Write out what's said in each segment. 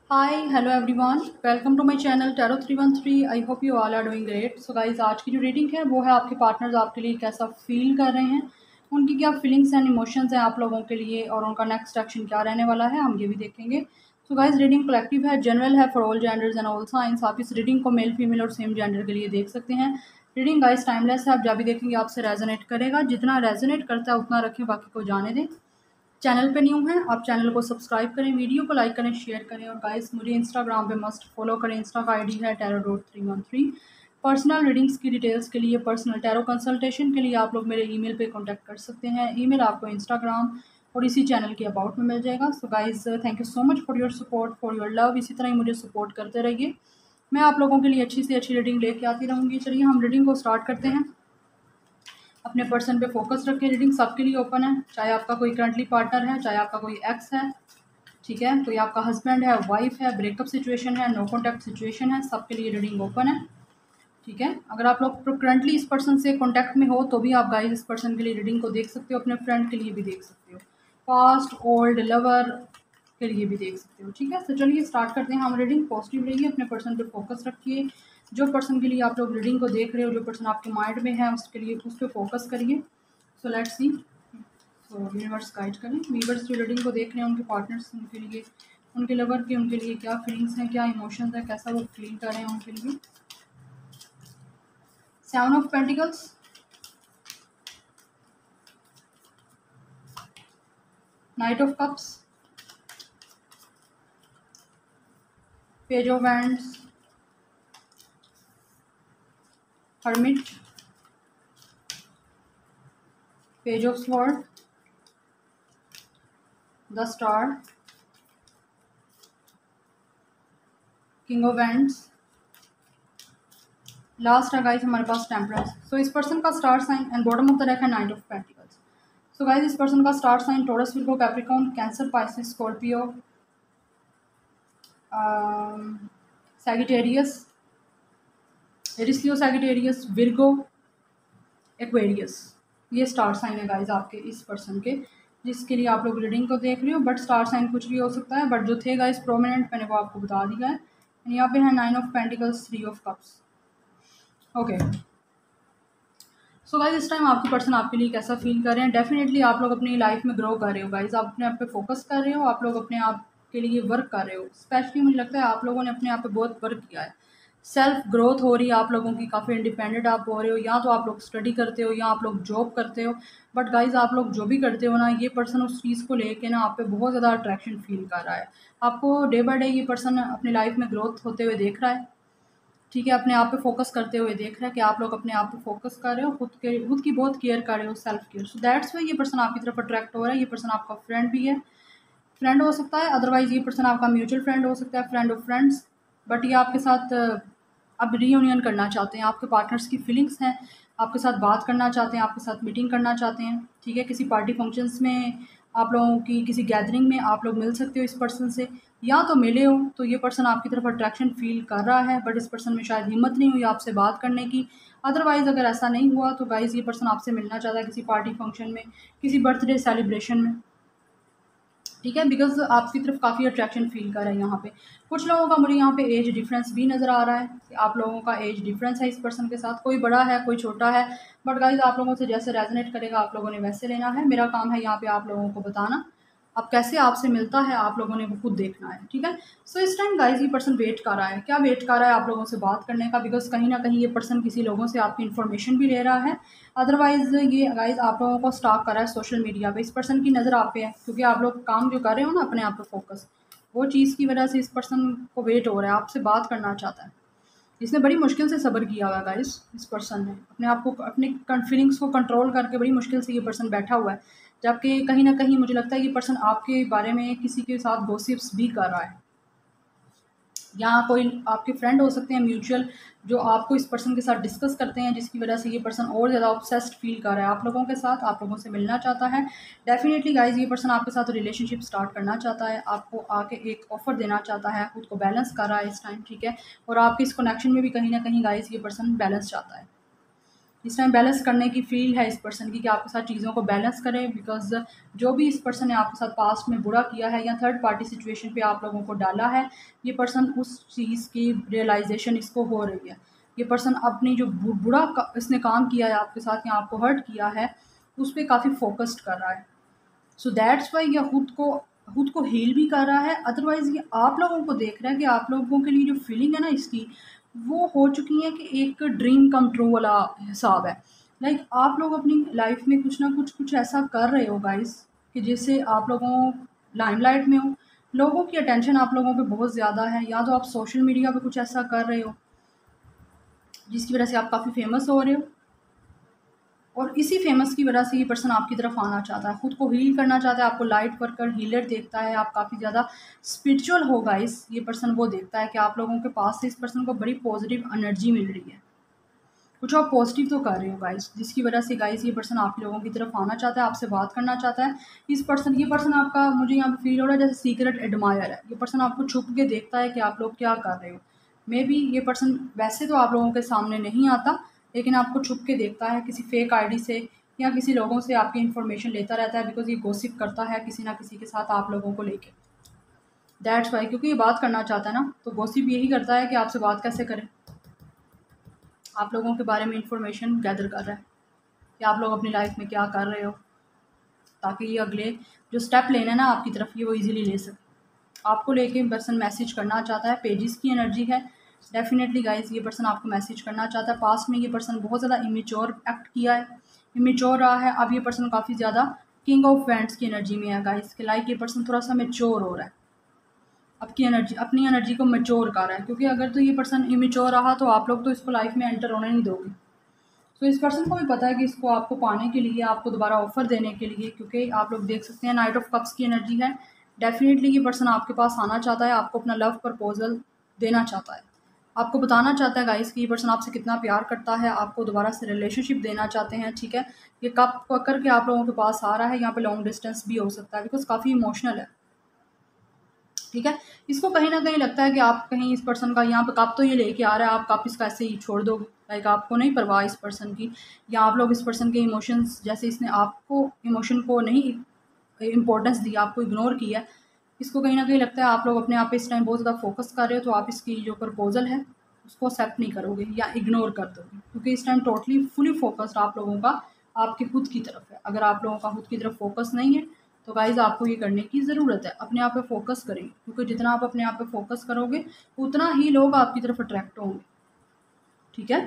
Hi hello everyone, welcome to my channel tarot 313। I hope you all are doing great. So guys, आज की जो reading है वो है आपके पार्टनर्स आपके लिए कैसा फील कर रहे हैं, उनकी क्या फीलिंग्स एंड इमोशंस हैं आप लोगों के लिए, और उनका नेक्स्ट एक्शन क्या रहने वाला है हम ये भी देखेंगे। सो गाइज, रीडिंग कलेक्टिव है, जनरल है for all genders and all science. आप इस रीडिंग को मेल फीमेल और सेम जेंडर के लिए देख सकते हैं। रीडिंग गाइज टाइमलेस है, आप जब भी देखेंगे आपसे रेजोनेट करेगा, जितना रेजोनेट करता है उतना रखें, बाकी को जाने दें। चैनल पे न्यू हैं आप चैनल को सब्सक्राइब करें, वीडियो को लाइक करें, शेयर करें, और गाइस मुझे इंस्टाग्राम पे मस्ट फॉलो करें। इंस्टा का आईडी है tarot.313। पर्सनल रीडिंग्स की डिटेल्स के लिए, पर्सनल टैरो कंसल्टेशन के लिए आप लोग मेरे ईमेल पे कांटेक्ट कर सकते हैं। ईमेल आपको इंस्टाग्राम और इसी चैनल के अबाउट में मिल जाएगा। So guys, thank you so much for your support, for your love. इसी तरह ही मुझे सपोर्ट करते रहिए, मैं आप लोगों के लिए अच्छी से अच्छी रीडिंग लेके आती रहूँगी। चलिए हम रीडिंग को स्टार्ट करते हैं। अपने पर्सन पे फोकस रखें, रीडिंग सबके लिए ओपन है, चाहे आपका कोई करंटली पार्टनर है, चाहे आपका कोई एक्स है, ठीक है, कोई आपका हस्बैंड है, वाइफ है, ब्रेकअप सिचुएशन है, नो कॉन्टैक्ट सिचुएशन है, सबके लिए रीडिंग ओपन है। ठीक है, अगर आप लोग करंटली इस पर्सन से कॉन्टैक्ट में हो तो भी आप गाइस इस पर्सन के लिए रीडिंग को देख सकते हो, अपने फ्रेंड के लिए भी देख सकते हो, पास्ट ओल्ड लवर के लिए भी देख सकते हो। ठीक है, तो चलिए स्टार्ट करते हैं हम रीडिंग। पॉजिटिव रहिए, अपने पर्सन पे फोकस रखिए, जो पर्सन के लिए आप लोग रीडिंग को देख रहे हो, जो पर्सन आपके माइंड में है उसके लिए उस पर फोकस करिए। So let's see. तो यूनिवर्स गाइड करें, वीवर्स जो रीडिंग को देख रहे हैं उनके पार्टनर्स, उनके लिए, उनके लवर के, उनके लिए क्या फीलिंग्स हैं, क्या इमोशंस हैं, कैसा वो फील कर रहे हैं उनके लिए। Seven of pentacles, knight of cups, page of wands, hermit, page of sword, the star, king of wands, last है गाइस हमारे पास टेम्परेंस। सो इस पर्सन का star sign and bottom of the deck है knight of pentacles. So guys, इस person का star sign Taurus, Virgo, Capricorn, Cancer, Pisces, Scorpio, Sagittarius, Aries Leo, Sagittarius, Virgo, Aquarius. ये star sign है guys आपके इस person के, जिसके लिए आप लोग रीडिंग को देख रहे हो। बट स्टार साइन कुछ भी हो सकता है, बट जो थे गाइज प्रोमिनेंट मैंने वो आपको बता दिया है। यहाँ पे है nine of pentacles, three of cups. Okay, so guys इस टाइम आपके पर्सन आपके लिए कैसा फील कर रहे हैं। डेफिनेटली आप लोग अपनी लाइफ में ग्रो कर रहे हो गाइज, आप अपने आप पे फोकस कर रहे हो, आप लोग अपने आप के लिए वर्क कर रहे हो। स्पेशली मुझे लगता है आप लोगों ने अपने आप पे बहुत वर्क किया है, सेल्फ ग्रोथ हो रही है आप लोगों की, काफ़ी इंडिपेंडेंट आप हो रहे हो। या तो आप लोग स्टडी करते हो या आप लोग जॉब करते हो, बट गाइज आप लोग जो भी करते हो ना, ये पर्सन उस चीज़ को लेके ना आप पे बहुत ज़्यादा अट्रैक्शन फील कर रहा है। आपको डे बाय डे ये पर्सन अपनी लाइफ में ग्रोथ होते हुए देख रहा है। ठीक है, अपने आप पे फोकस करते हुए देख रहा है कि आप लोग अपने आप पे फोकस कर रहे हो, खुद की बहुत केयर कर रहे हो, self care. So that's why ये पर्सन आपकी तरफ अट्रैक्ट हो रहा है। ये पर्सन आपका फ्रेंड भी है, फ्रेंड हो सकता है, अदरवाइज ये पर्सन आपका म्यूचुअल फ्रेंड हो सकता है, फ्रेंड ऑफ फ्रेंड्स। बट ये आपके साथ अब रीयूनियन करना चाहते हैं, आपके पार्टनर्स की फीलिंग्स हैं, आपके साथ बात करना चाहते हैं, आपके साथ मीटिंग करना चाहते हैं। ठीक है, किसी पार्टी फंक्शंस में, आप लोगों की किसी गैदरिंग में आप लोग मिल सकते हो इस पर्सन से, या तो मिले हो तो ये पर्सन आपकी तरफ अट्रैक्शन फील कर रहा है, बट इस पर्सन में शायद हिम्मत नहीं हुई आपसे बात करने की। अदरवाइज़ अगर ऐसा नहीं हुआ तो गाइज़ ये पर्सन आपसे मिलना चाहता है किसी पार्टी फंक्शन में, किसी बर्थडे सेलिब्रेशन में। ठीक है, बिकॉज़ आपकी तरफ काफ़ी अट्रैक्शन फ़ील कर रहा है यहाँ पे। कुछ लोगों का मुझे यहाँ पे एज डिफरेंस भी नज़र आ रहा है कि आप लोगों का एज डिफरेंस है इस पर्सन के साथ, कोई बड़ा है कोई छोटा है। बट गाइज़ आप लोगों से जैसे रेजोनेट करेगा आप लोगों ने वैसे लेना है। मेरा काम है यहाँ पे आप लोगों को बताना, अब कैसे आपसे मिलता है आप लोगों ने वो खुद देखना है। ठीक है, सो इस टाइम गाइज़ ये पर्सन वेट कर रहा है, क्या वेट कर रहा है आप लोगों से बात करने का, बिकॉज़ कहीं न कहीं ये पर्सन किसी लोगों से आपकी इन्फॉर्मेशन भी ले रहा है। अदरवाइज़ ये गाइज़ आप लोगों को स्टॉक कर रहा है सोशल मीडिया पे। इस पर्सन की नज़र आप पे है, क्योंकि आप लोग काम जो कर रहे हो ना अपने आप पे फोकस, वो चीज़ की वजह से इस पर्सन को वेट हो रहा है, आपसे बात करना चाहता है। इसने बड़ी मुश्किल से सब्र किया हुआ है गाइज़, इस पर्सन ने अपने आप को, अपनी फीलिंग्स को कंट्रोल करके बड़ी मुश्किल से ये पर्सन बैठा हुआ है। जबकि कहीं न कहीं मुझे लगता है ये पर्सन आपके बारे में किसी के साथ गॉसिप्स भी कर रहा है, या कोई आपके फ्रेंड हो सकते हैं म्यूचुअल, जो आपको इस पर्सन के साथ डिस्कस करते हैं, जिसकी वजह से ये पर्सन और ज़्यादा ऑब्सेस्ड फील कर रहा है आप लोगों के साथ, आप लोगों से मिलना चाहता है। डेफिनेटली गाइज ये पर्सन आपके साथ रिलेशनशिप स्टार्ट करना चाहता है, आपको आके एक ऑफर देना चाहता है, खुद को बैलेंस कर रहा है इस टाइम। ठीक है, और आपके इस कनेक्शन में भी कहीं ना कहीं गाइज ये पर्सन बैलेंस चाहता है। इस टाइम बैलेंस करने की फील है इस पर्सन की कि आपके साथ चीज़ों को बैलेंस करें, बिकॉज जो भी इस पर्सन ने आपके साथ पास्ट में बुरा किया है या थर्ड पार्टी सिचुएशन पे आप लोगों को डाला है, ये पर्सन उस चीज़ की रियलाइजेशन इसको हो रही है। ये पर्सन अपनी जो बुरा इसने काम किया है आपके साथ या आपको हर्ट किया है उस पर काफ़ी फोकस्ड कर रहा है। सो दैट्स वाई ये खुद को हील भी कर रहा है। अदरवाइज़ ये आप लोगों को देख रहा है कि आप लोगों के लिए जो फीलिंग है ना इसकी, वो हो चुकी है कि एक ड्रीम कम ट्रू वाला हिसाब है। लाइक आप लोग अपनी लाइफ में कुछ ना कुछ ऐसा कर रहे हो गाइस कि जिससे आप लोगों लाइमलाइट में हो, लोगों की अटेंशन आप लोगों पे बहुत ज़्यादा है, या तो आप सोशल मीडिया पे कुछ ऐसा कर रहे हो जिसकी वजह से आप काफ़ी फेमस हो रहे हो, और इसी फेमस की वजह से ये पर्सन आपकी तरफ आना चाहता है, खुद को हील करना चाहता है, आपको लाइट वर्कर हीलर देखता है, आप काफ़ी ज़्यादा स्पिरिचुअल हो गाइस। ये पर्सन वो देखता है कि आप लोगों के पास से इस पर्सन को बड़ी पॉजिटिव एनर्जी मिल रही है, कुछ आप पॉजिटिव तो कर रहे हो गाइस, जिसकी वजह से गाइस ये पर्सन आप लोगों की तरफ आना चाहता है, आपसे बात करना चाहता है। ये पर्सन आपका, मुझे यहाँ पे फील हो रहा है जैसे सीक्रेट एडमायर है। ये पर्सन आपको छुप के देखता है कि आप लोग क्या कर रहे हो। मे बी ये पर्सन वैसे तो आप लोगों के सामने नहीं आता, लेकिन आपको छुप के देखता है किसी फेक आईडी से या किसी लोगों से आपकी इन्फॉर्मेशन लेता रहता है, बिकॉज ये गॉसिप करता है किसी ना किसी के साथ आप लोगों को लेके। दैट्स वाई, क्योंकि ये बात करना चाहता है ना, तो गॉसिप यही करता है कि आपसे बात कैसे करें, आप लोगों के बारे में इंफॉर्मेशन गैदर कर रहा है कि आप लोग अपनी लाइफ में क्या कर रहे हो, ताकि ये अगले जो स्टेप लेना है ना आपकी तरफ, ये वो इजीली ले सके। आपको लेके पर्सन मैसेज करना चाहता है, पेजेस की एनर्जी है। डेफिनेटली गाइस ये पर्सन आपको मैसेज करना चाहता है। पास्ट में ये पर्सन बहुत ज़्यादा इमेच्योर एक्ट किया है, इमेच्योर रहा है। अब ये पर्सन काफ़ी ज़्यादा किंग ऑफ वैंड्स की एनर्जी में है गाइस के, लाइक ये पर्सन थोड़ा सा मेच्योर हो रहा है, अपनी एनर्जी को मेच्योर कर रहा है। क्योंकि अगर तो ये पर्सन इमेच्योर रहा तो आप लोग तो इसको लाइफ में एंटर होने नहीं दोगे। तो इस पर्सन को भी पता है कि इसको आपको पाने के लिए, आपको दोबारा ऑफर देने के लिए, क्योंकि आप लोग देख सकते हैं नाइट ऑफ कप्स की एनर्जी है। डेफिनेटली ये पर्सन आपके पास आना चाहता है, आपको अपना लव प्रपोजल देना चाहता है, आपको बताना चाहता है गाइस कि ये पर्सन आपसे कितना प्यार करता है, आपको दोबारा से रिलेशनशिप देना चाहते हैं। ठीक है, ये कब पकड़ के आप लोगों के पास आ रहा है, यहाँ पे लॉन्ग डिस्टेंस भी हो सकता है, बिकॉज काफ़ी इमोशनल है। ठीक है, इसको कहीं ना कहीं लगता है कि आप कहीं इस पर्सन का यहाँ पे कप तो ये लेके आ रहा है, आप कप इसका ऐसे ही छोड़ दोगे। लाइक आपको नहीं परवाह इस पर्सन की, या आप लोग इस पर्सन के इमोशंस, जैसे इसने आपको इमोशन को नहीं इम्पोर्टेंस दी, आपको इग्नोर किया। इसको कहीं ना कहीं लगता है आप लोग अपने आप पे इस टाइम बहुत ज़्यादा फोकस कर रहे हो, तो आप इसकी जो प्रपोजल है उसको एक्सेप्ट नहीं करोगे या इग्नोर कर दोगे, क्योंकि इस टाइम टोटली फुली फोकस्ड आप लोगों का आपके खुद की तरफ है। अगर आप लोगों का खुद की तरफ फोकस नहीं है तो गाइज़ आपको ये करने की ज़रूरत है, अपने आप पे फोकस करेंगे, क्योंकि जितना आप अपने आप पे फोकस करोगे उतना ही लोग आपकी तरफ अट्रैक्ट होंगे। ठीक है,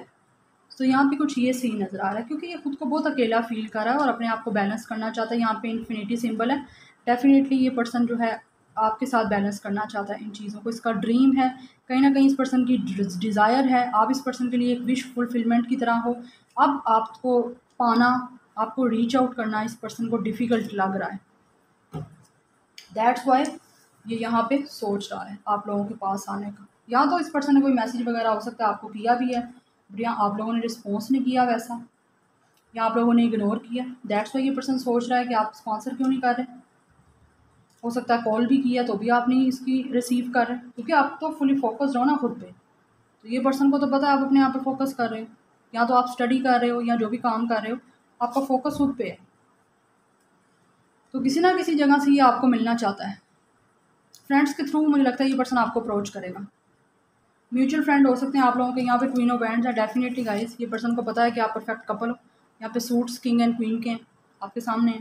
तो यहाँ पे कुछ ये सीन नज़र आ रहा है, क्योंकि ये खुद को बहुत अकेला फील कर रहा है और अपने आप को बैलेंस करना चाहता है। यहाँ पे इन्फिनिटी सिंबल है। डेफिनेटली ये पर्सन जो है आपके साथ बैलेंस करना चाहता है इन चीज़ों को, इसका ड्रीम है, कहीं ना कहीं इस पर्सन की डिज़ायर है, आप इस पर्सन के लिए एक विश फुलफिलमेंट की तरह हो। अब आपको पाना, आपको रीच आउट करना इस पर्सन को डिफ़िकल्ट लग रहा है। दैट्स वाई ये यहाँ पे सोच रहा है आप लोगों के पास आने का, या तो इस पर्सन ने कोई मैसेज वगैरह हो सकता है आपको किया भी है, या आप लोगों ने रिस्पॉन्स नहीं किया वैसा, या आप लोगों ने इग्नोर किया। दैट्स वाई ये पर्सन सोच रहा है कि आप स्पॉन्सर क्यों नहीं कर रहे। हो सकता है कॉल भी किया तो भी आप नहीं इसकी रिसीव कर रहे, क्योंकि आप तो फुली फोकस्ड हो ना खुद पे। तो ये पर्सन को तो पता है आप अपने आप पे फोकस कर रहे हो, या तो आप स्टडी कर रहे हो या जो भी काम कर रहे हो, आपका फोकस खुद पे है। तो किसी ना किसी जगह से ये आपको मिलना चाहता है। फ्रेंड्स के थ्रू मुझे लगता है ये पर्सन आपको अप्रोच करेगा। म्यूचुअल फ्रेंड हो सकते हैं आप लोगों के। यहाँ पे क्वीन ऑफ वैंड्स है। डेफिनेटली गाइस ये पर्सन को पता है कि आप परफेक्ट कपल हो। यहाँ पे सूट्स किंग एंड क्वीन के हैं आपके सामने,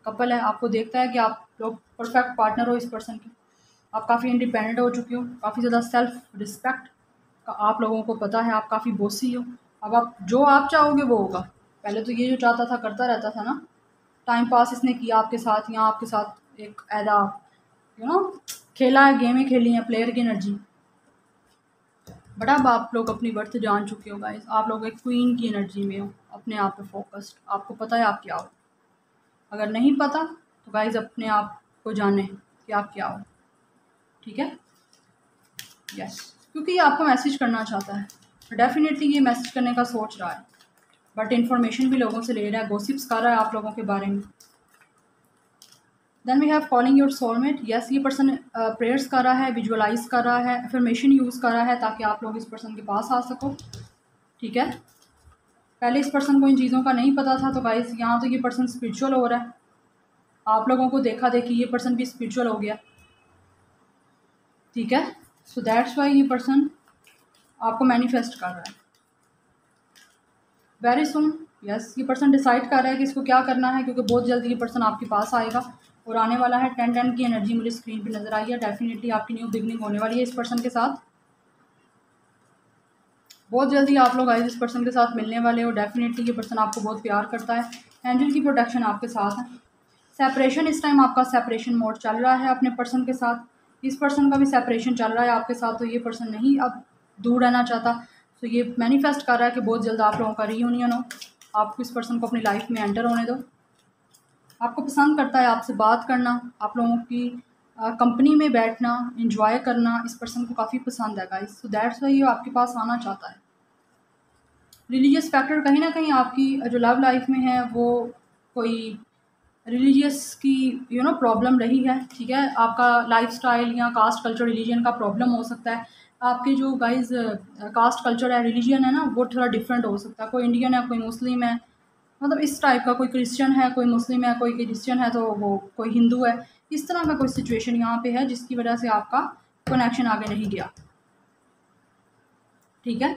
कपल है, आपको देखता है कि आप लोग परफेक्ट पार्टनर हो इस पर्सन के। आप काफ़ी इंडिपेंडेंट हो चुके हो, काफ़ी ज़्यादा सेल्फ रिस्पेक्ट का आप लोगों को पता है, आप काफ़ी बोसी हो। अब आप जो आप चाहोगे वो होगा। पहले तो ये जो चाहता था करता रहता था ना, टाइम पास इसने किया आपके साथ, या आपके साथ एक ऐदा खेला है, गेमें खेली हैं, प्लेयर की एनर्जी। बट अब आप लोग अपनी वर्थ जान चुके हो गाइस, आप लोग एक क्वीन की एनर्जी में हो, अपने आप पे फोकस्ड, आपको पता है आप क्या हो। अगर नहीं पता तो गाइस अपने आप को जाने कि आप क्या हो। ठीक है, यस, क्योंकि ये आपको मैसेज करना चाहता है, डेफिनेटली ये मैसेज करने का सोच रहा है, बट इन्फॉर्मेशन भी लोगों से ले रहा है, गॉसिप्स कर रहा है आप लोगों के बारे में। Then we have calling your soulmate. Yes, ये पर्सन प्रेयर्स कर रहा है, विजुअलाइज कर रहा है, अफर्मेशन यूज़ कर रहा है ताकि आप लोग इस पर्सन के पास आ सको। ठीक है, पहले इस पर्सन को इन चीज़ों का नहीं पता था, तो गाइस यहाँ तो ये पर्सन स्पिरिचुअल हो रहा है। आप लोगों को देखा देखी ये पर्सन भी स्पिरिचुअल हो गया, ठीक है। सो दैट्स वाई ये पर्सन आपको मैनिफेस्ट कर रहा है वेरी सुन। यस, ये पर्सन डिसाइड कर रहा है कि इसको क्या करना है, क्योंकि बहुत जल्दी ये पर्सन आपके पास आएगा और आने वाला है। 10 की एनर्जी मुझे स्क्रीन पे नज़र आई है। डेफिनेटली आपकी न्यू बिगनिंग होने वाली है इस पर्सन के साथ। बहुत जल्दी आप लोग आए इस पर्सन के साथ मिलने वाले हो। डेफिनेटली ये पर्सन आपको बहुत प्यार करता है। एंजल की प्रोटेक्शन आपके साथ है। सेपरेशन, इस टाइम आपका सेपरेशन मोड चल रहा है अपने पर्सन के साथ। इस पर्सन का भी सेपरेशन चल रहा है आपके साथ, तो ये पर्सन नहीं अब दूर रहना चाहता। तो ये मैनिफेस्ट कर रहा है कि बहुत जल्द आप लोगों का रीयूनियन हो। आपको इस पर्सन को अपनी लाइफ में एंटर होने दो। आपको पसंद करता है आपसे बात करना, आप लोगों की कंपनी में बैठना, इंजॉय करना इस पर्सन को काफ़ी पसंद है गाइस। सो दैट्स वाई ये आपके पास आना चाहता है। रिलीजियस फैक्टर कहीं ना कहीं आपकी जो लव लाइफ में है वो कोई रिलीजियस की प्रॉब्लम रही है, ठीक है। आपका लाइफस्टाइल या कास्ट कल्चर रिलीजन का प्रॉब्लम हो सकता है। आपके जो गाइस कास्ट कल्चर है, रिलीजन है ना, वो थोड़ा डिफरेंट हो सकता है। कोई इंडियन है, कोई मुस्लिम है, मतलब इस टाइप का। कोई क्रिश्चियन है, कोई मुस्लिम है, कोई क्रिश्चियन है तो वो कोई हिंदू है। इस तरह का कोई सिचुएशन यहाँ पे है जिसकी वजह से आपका कनेक्शन आगे नहीं गया, ठीक है।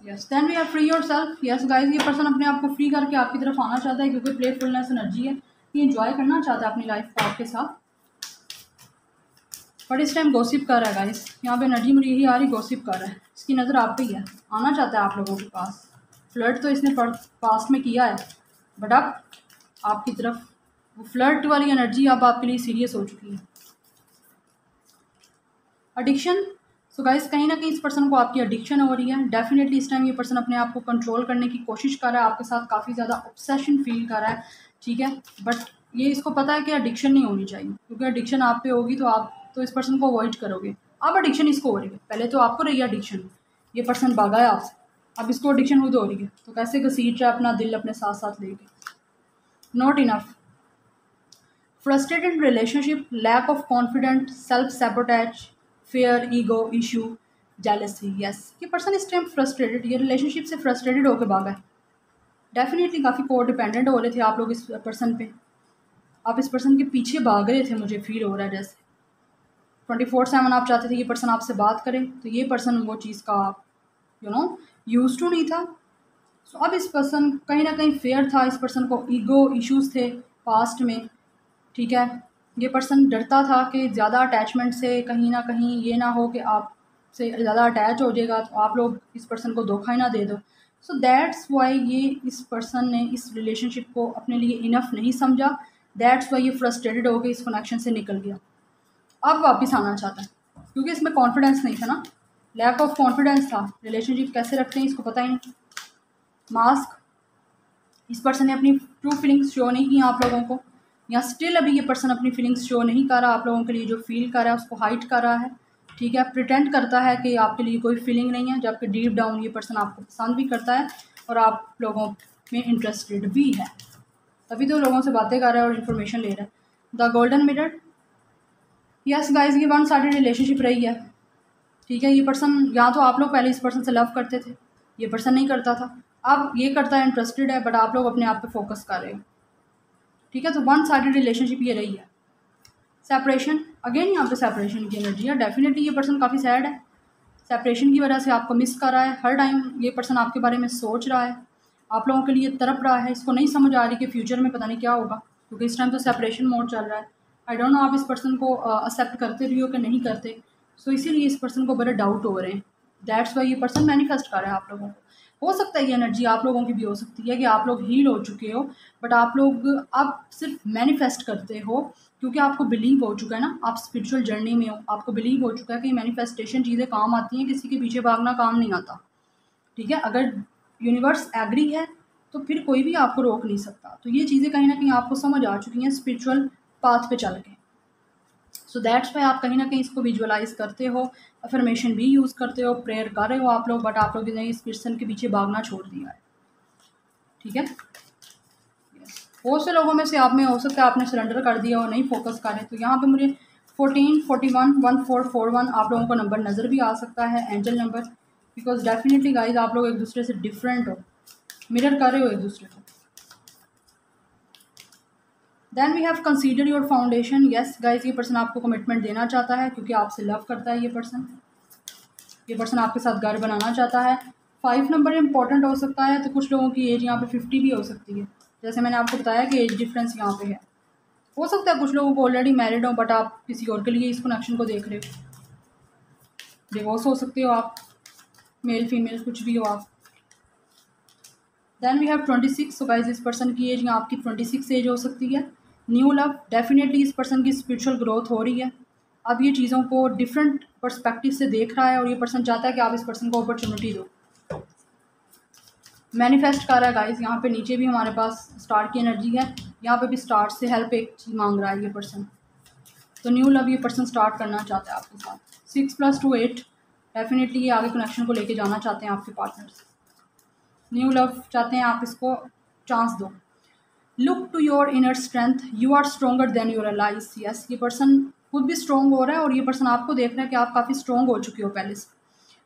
Yes, then we are free yourself. Yes guys, ये पर्सन अपने आप को फ्री करके आपकी तरफ आना चाहता है, क्योंकि प्लेफुलनेस एनर्जी है। ये इंजॉय करना चाहता है अपनी लाइफ को आपके साथ, बट इस टाइम गॉसिप कर रहा है गाइस। यहाँ पे एनर्जी मुझे यही आ रही, गॉसिप कर रहा है। इसकी नज़र आप पे ही है, आना चाहता है आप लोगों के पास। फ्लर्ट तो इसने पास्ट में किया है, बट अब आपकी तरफ वो फ्लर्ट वाली एनर्जी अब आपके लिए सीरियस हो चुकी है। एडिक्शन, सो गाइस कहीं ना कहीं इस पर्सन को आपकी एडिक्शन हो रही है। डेफिनेटली इस टाइम ये पर्सन अपने आप को कंट्रोल करने की कोशिश कर रहा है, आपके साथ काफ़ी ज़्यादा ऑब्सेशन फील कर रहा है, ठीक है। बट ये इसको पता है कि एडिक्शन नहीं होनी चाहिए, क्योंकि एडिक्शन आप पे होगी तो आप तो इस पर्सन को अवॉइड करोगे। अब एडिक्शन इसको हो रही है, पहले तो आपको रही है एडिक्शन, ये पर्सन भागा है आपसे, अब इसको एडिक्शन खुद हो रही है। तो कैसे घसीट रहा है अपना दिल अपने साथ साथ लेके। Not enough, frustrated relationship, lack of confident, self sabotage, fear, ego issue, jealousy. Yes, ये पर्सन इस टाइम फ्रस्ट्रेटेड, ये रिलेशनशिप से फ्रस्ट्रेटेड होकर भागा है। डेफिनेटली काफ़ी को डिपेंडेंट हो रहे थे आप लोग इस पर्सन पे, आप इस पर्सन के पीछे भाग रहे थे, मुझे फील हो रहा है जैसे 24/7 आप चाहते थे ये पर्सन आपसे बात करे, तो ये पर्सन वो चीज़ का यूज टू नहीं था। सो अब इस पर्सन कहीं ना कहीं फेयर था, इस पर्सन को ईगो इश्यूज थे पास्ट में, ठीक है। ये पर्सन डरता था कि ज़्यादा अटैचमेंट से कहीं ना कहीं ये ना हो कि आपसे ज़्यादा अटैच हो जाएगा तो आप लोग इस पर्सन को धोखा ही ना दे दो। सो दैट्स वाई ये इस पर्सन ने इस रिलेशनशिप को अपने लिए इनफ नहीं समझा। दैट्स वाई ये फ्रस्ट्रेटेड हो गई, इस कनेक्शन से निकल गया। अब वापस आना चाहता है, क्योंकि इसमें कॉन्फिडेंस नहीं था ना, लैक ऑफ कॉन्फिडेंस था। रिलेशनशिप कैसे रखते हैं इसको पता ही नहीं। मास्क, इस पर्सन ने अपनी ट्रू फीलिंग्स शो नहीं की आप लोगों को, या स्टिल अभी ये पर्सन अपनी फीलिंग्स शो नहीं कर रहा आप लोगों के लिए। जो फील कर रहा है उसको हाइड कर रहा है, ठीक है। प्रिटेंड करता है कि आपके लिए कोई फीलिंग नहीं है, जबकि डीप डाउन ये पर्सन आपको पसंद भी करता है और आप लोगों में इंटरेस्टेड भी है। तभी तो लोगों से बातें कर रहा है और इन्फॉर्मेशन ले रहा है। The golden mirror, yes guys, ये वन साइडेड रिलेशनशिप रही है, ठीक है। ये पर्सन, या तो आप लोग पहले इस पर्सन से लव करते थे, ये पर्सन नहीं करता था, अब ये करता है, इंटरेस्टेड है, बट आप लोग अपने आप पे फोकस कर रहे हो, ठीक है। तो वन साइडेड रिलेशनशिप ये रही है। सेपरेशन, अगेन यहाँ पे सेपरेशन की एनर्जी है। डेफिनेटली ये पर्सन काफ़ी सैड है, सेपरेशन की वजह से आपको मिस कर रहा है। हर टाइम ये पर्सन आपके बारे में सोच रहा है, आप लोगों के लिए तड़प रहा है। इसको नहीं समझ आ रही कि फ्यूचर में पता नहीं क्या होगा, क्योंकि इस टाइम तो सेपरेशन मोड चल रहा है। आई डोंट नो आप इस पर्सन को एक्सेप्ट करते भी हो कि नहीं करते। सो इसीलिए इस पर्सन को बड़े डाउट हो रहे हैं। दैट्स वाई ये पर्सन मैनिफेस्ट कर रहा है आप लोगों को। हो सकता है ये एनर्जी आप लोगों की भी हो सकती है कि आप लोग हील हो चुके हो, बट आप लोग अब सिर्फ मैनिफेस्ट करते हो क्योंकि आपको बिलीव हो चुका है ना, आप स्पिरिचुअल जर्नी में हो, आपको बिलीव हो चुका है कि मैनिफेस्टेशन चीज़ें काम आती हैं, किसी के पीछे भागना काम नहीं आता, ठीक है। अगर यूनिवर्स एग्री है तो फिर कोई भी आपको रोक नहीं सकता। तो ये चीज़ें कहीं ना कहीं आपको समझ आ चुकी हैं स्पिरिचुअल पाथ पे चल के। सो दैट्स वाई आप कहीं ना कहीं इसको विजुअलाइज करते हो, अफर्मेशन भी यूज़ करते हो, प्रेयर कर रहे हो आप लोग, बट आप लोग ने इस पर्सन के पीछे भागना छोड़ दिया है, ठीक है। बहुत से लोगों में से आप में हो सकता है आपने सरेंडर कर दिया और नहीं फोकस कर रहे। तो यहाँ पे मुझे 14 41 1441 आप लोगों को नंबर नज़र भी आ सकता है, angel number. Because definitely guys आप लोग एक दूसरे से डिफरेंट हो, मिरर कर रहे हो एक दूसरे को। Then we have consider your foundation. Yes guys, ये पर्सन आपको कमिटमेंट देना चाहता है क्योंकि आपसे लव करता है। ये पर्सन आपके साथ घर बनाना चाहता है। 5 नंबर इंपॉर्टेंट हो सकता है, तो कुछ लोगों की एज यहाँ पे 50 भी हो सकती है, जैसे मैंने आपको बताया कि एज डिफरेंस यहाँ पे है। हो सकता है कुछ लोगों को ऑलरेडी मैरिड हो, बट आप किसी और के लिए इस कनेक्शन को देख रहे हो। डिवोर्स हो सकते हो आप, मेल फीमेल कुछ भी हो आप। Then we have 26। So guys, इस पर्सन की एज यहाँ आपकी 26 एज हो सकती है। न्यू लव, डेफिनेटली इस पर्सन की स्पिरिचुअल ग्रोथ हो रही है। अब ये चीज़ों को डिफरेंट पर्सपेक्टिव से देख रहा है और ये पर्सन चाहता है कि आप इस पर्सन को अपॉर्चुनिटी दो। मैनिफेस्ट कर रहा है गाइज, यहाँ पे नीचे भी हमारे पास स्टार की एनर्जी है, यहाँ पे भी स्टार से हेल्प एक चीज़ मांग रहा है ये पर्सन। तो न्यू लव ये पर्सन स्टार्ट करना चाहता है आपके साथ। 6 + 2 8, डेफिनेटली ये आगे कनेक्शन को लेके जाना चाहते हैं आपके पार्टनर्स। न्यू लव चाहते हैं आप इसको चांस दो। Look to your inner strength, you are stronger than your allies. Yes, ये पर्सन खुद भी स्ट्रॉन्ग हो रहा है और ये पर्सन आपको देख रहा है कि आप काफ़ी स्ट्रॉन्ग हो चुके हो पहले से।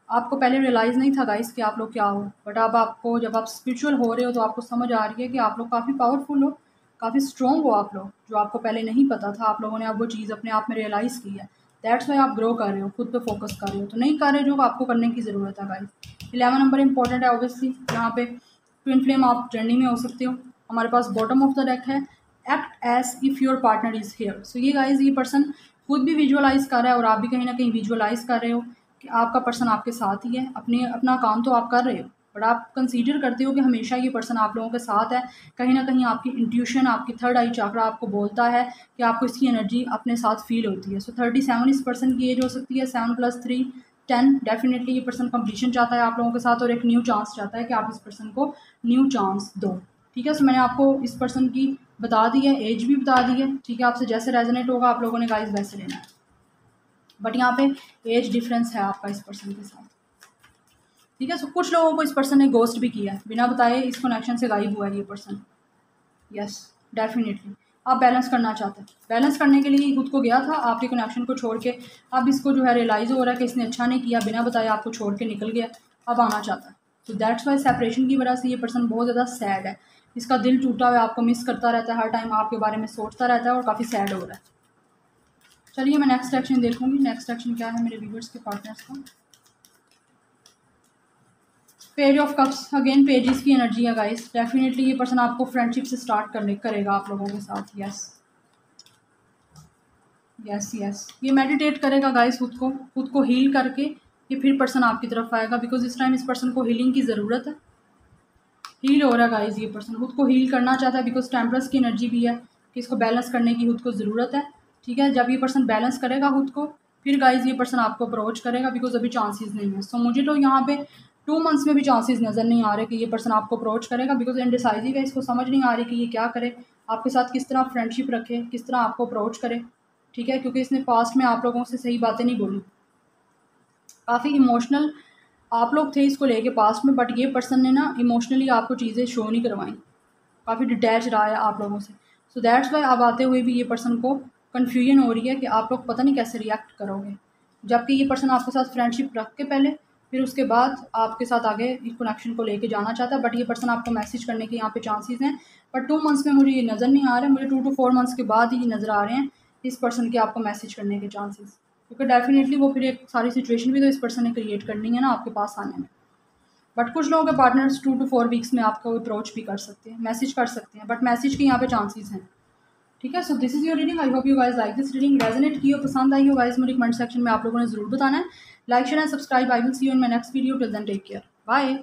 आपको पहले रियलाइज़ नहीं था गाइस कि आप लोग क्या हो, बट अब आपको जब आप स्पिरिचुअल हो रहे हो तो आपको समझ आ रही है कि आप लोग काफ़ी पावरफुल हो, काफ़ी स्ट्रॉन्ग हो आप लोग, जो आपको पहले नहीं पता था। आप लोगों ने अब वो चीज़ अपने आप में रियलाइज़ की है। दैट्स वाई आप ग्रो कर रहे हो, खुद पे फोकस कर रहे हो, तो नहीं कर रहे जो आपको करने की ज़रूरत है गाइस। 11 नंबर इंपॉर्टेंट है ऑब्वियसली, यहाँ पे ट्विन फ्लेम आप जर्नी में हो सकते हो। हमारे पास बॉटम ऑफ द डेक है, act as if your partner is here. So ये गाइज, ये पर्सन खुद भी विजुअलाइज़ कर रहा है और आप भी कहीं ना कहीं विजुअलाइज़ कर रहे हो कि आपका पर्सन आपके साथ ही है। अपना काम तो आप कर रहे हो, बट आप कंसीडर करते हो कि हमेशा ये पर्सन आप लोगों के साथ है। कहीं ना कहीं आपकी इंट्यूशन, आपकी थर्ड आई चक्रा आपको बोलता है कि आपको इसकी एनर्जी अपने साथ फील होती है। सो 37 इस पर्सन की एज हो सकती है। 7 + 3 10, डेफिनेटली ये पर्सन कंप्लीशन चाहता है आप लोगों के साथ और एक न्यू चांस चाहता है कि आप इस पर्सन को न्यू चांस दो। ठीक है, सो मैंने आपको इस पर्सन की बता दी है, एज भी बता दी है। ठीक है, आपसे जैसे रेजोनेट होगा आप लोगों ने गाइस वैसे लेना है, बट यहाँ पे एज डिफरेंस है आपका इस पर्सन के साथ। ठीक है, सो कुछ लोगों को इस पर्सन ने गोस्ट भी किया है, बिना बताए इस कनेक्शन से गायब हुआ है ये पर्सन। यस, डेफिनेटली आप बैलेंस करना चाहते हैं। बैलेंस करने के लिए खुद को गया था आपके कनेक्शन को छोड़ के। अब इसको जो है रियलाइज़ हो रहा है कि इसने अच्छा नहीं किया, बिना बताए आपको छोड़ के निकल गया, अब आना चाहता है। तो दैट्स वाई सेपरेशन की वजह से ये पर्सन बहुत ज़्यादा सैड है। इसका दिल टूटा हुआ है, आपको मिस करता रहता है, हर टाइम आपके बारे में सोचता रहता है और काफ़ी सैड हो रहा है। चलिए मैं नेक्स्ट एक्शन देखूंगी। नेक्स्ट एक्शन क्या है मेरे व्यूअर्स के पार्टनर्स का। Page of cups, again pages की एनर्जी है गाइस। डेफिनेटली ये पर्सन आपको फ्रेंडशिप से स्टार्ट करेगा आप लोगों के साथ। यस यस यस, ये मेडिटेट करेगा गाइस, खुद को हील करके ये फिर पर्सन आपकी तरफ आएगा, बिकॉज इस टाइम इस पर्सन को हीलिंग की ज़रूरत है। हील हो रहा है गाइस, ये पर्सन खुद को हील करना चाहता है, बिकॉज टेम्परस की एनर्जी भी है कि इसको बैलेंस करने की खुद को ज़रूरत है। ठीक है, जब ये पर्सन बैलेंस करेगा खुद को, फिर गाइज ये पर्सन आपको अप्रोच करेगा, बिकॉज अभी चांसेस नहीं है। सो मुझे तो यहाँ पे 2 मंथ्स में भी चांसेस नज़र नहीं आ रहे कि ये पर्सन आपको अप्रोच करेगा, बिकॉज इनडिसाइजिव है, इसको समझ नहीं आ रही कि ये क्या करे, आपके साथ किस तरह फ्रेंडशिप रखे, किस तरह आपको अप्रोच करे। ठीक है, क्योंकि इसने पास्ट में आप लोगों से सही बातें नहीं बोली, काफ़ी इमोशनल आप लोग थे इसको लेके पास्ट में, बट ये पर्सन ने ना इमोशनली आपको चीज़ें शो नहीं करवाई, काफ़ी डिटैच रहा है आप लोगों से। सो दैट्स वाई अब आते हुए भी ये पर्सन को कन्फ्यूजन हो रही है कि आप लोग पता नहीं कैसे रिएक्ट करोगे, जबकि ये पर्सन आपके साथ फ्रेंडशिप रख के पहले, फिर उसके बाद आपके साथ आगे इस कनेक्शन को लेके जाना चाहता है। बट ये पर्सन आपको मैसेज करने के यहाँ पे चांसेस हैं, बट 2 मंथ्स में मुझे ये नज़र नहीं आ रहे, मुझे 2 to 4 मंथ्स के बाद ही नज़र आ रहे हैं इस पर्सन के आपको मैसेज करने के चांसेस, क्योंकि डेफिनेटली वो फिर एक सारी सिचुएशन भी तो इस पर्सन ने क्रिएट करनी है ना आपके पास आने में। बट कुछ लोगों के पार्टनर्स 2 to 4 वीक्स में आपको अप्रोच भी कर सकते हैं, मैसेज कर सकते हैं, बट मैसेज के यहाँ पे चांसेस हैं। ठीक है, so this is your reading. I hope you guys like this reading. Resonate की हो, पसंद आई हो गाइस, मुझे कमेंट सेक्शन में आप लोगों ने ज़रूर बताना है। Like share and subscribe. I will see you in my next video. Till then take care, bye.